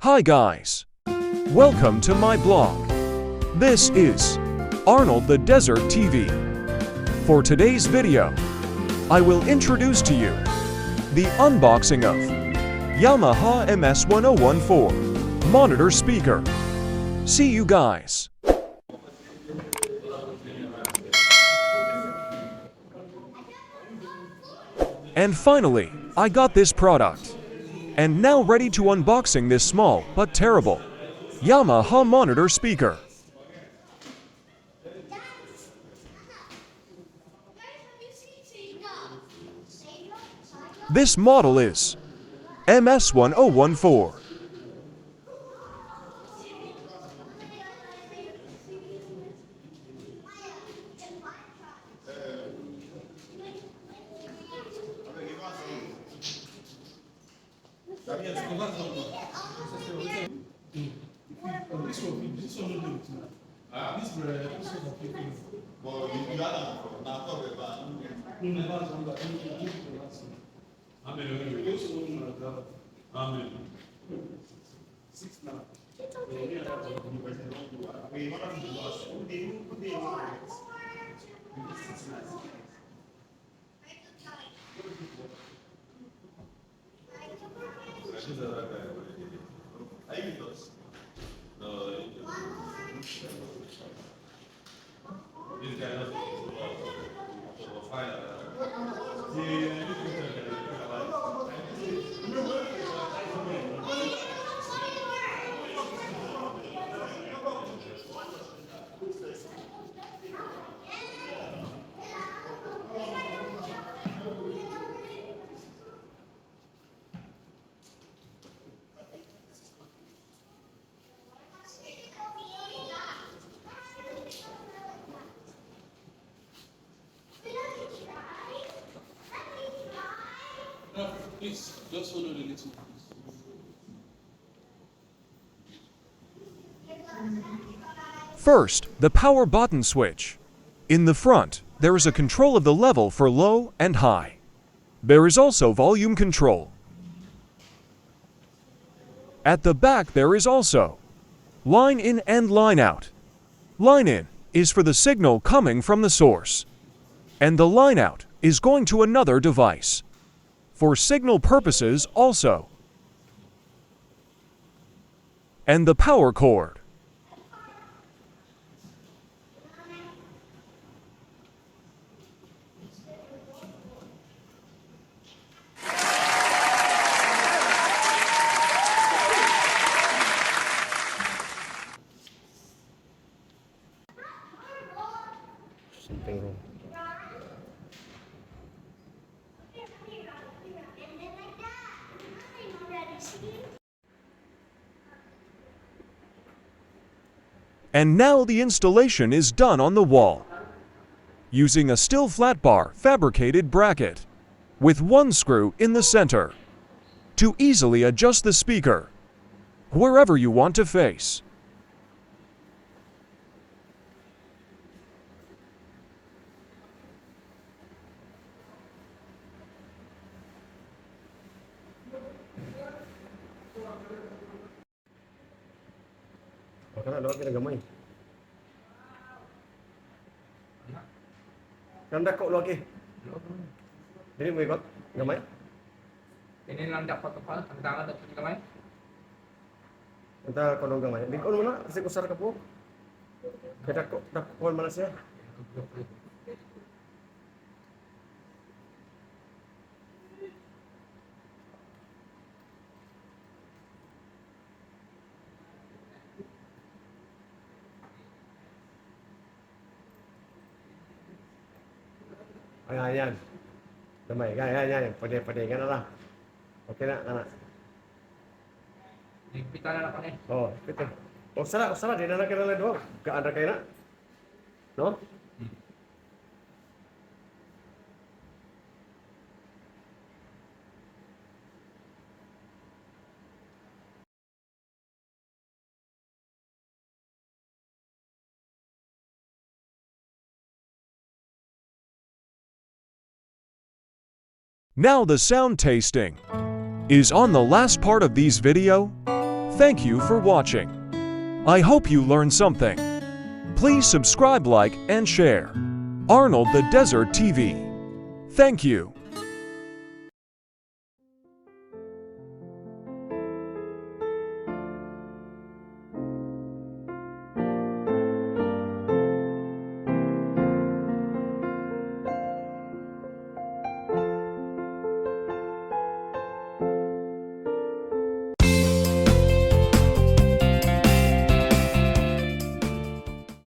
Hi guys! Welcome to my blog. This is Arnold the Desert TV. For today's video, I will introduce to you the unboxing of Yamaha MS-1014 monitor speaker. See you guys! And finally, I got this product. And now ready to unboxing this small but terrible Yamaha monitor speaker. This model is MS-1014. Please, just follow the little. First, the power button switch. In the front, there is a control of the level for low and high. There is also volume control. At the back there is also line in and line out. Line in is for the signal coming from the source, and the line out is going to another device. For signal purposes also. And the power cord. And now the installation is done on the wall, using a steel flat bar fabricated bracket, with one screw in the center, to easily adjust the speaker, wherever you want to face. Karena doa kita gamay. Kanda kok lagi. Jadi mo ikot gamay. Ini lang dapat apa? Tantangan dapat kamay. Enta kodong gamay. Di kon mana kasi kusar ka po. Kada ko dakol mana siya. Ayan. Damay, yan. Pwede ka na lang. Okay na, anak. Pita na ako eh. Oh, pito. Usara, di na kita lang doon. Kaandar kayo na. No? Now the sound tasting is on the last part of these video. Thank you for watching. I hope you learned something. Please subscribe, like, and share. Arnold the Desert TV. Thank you.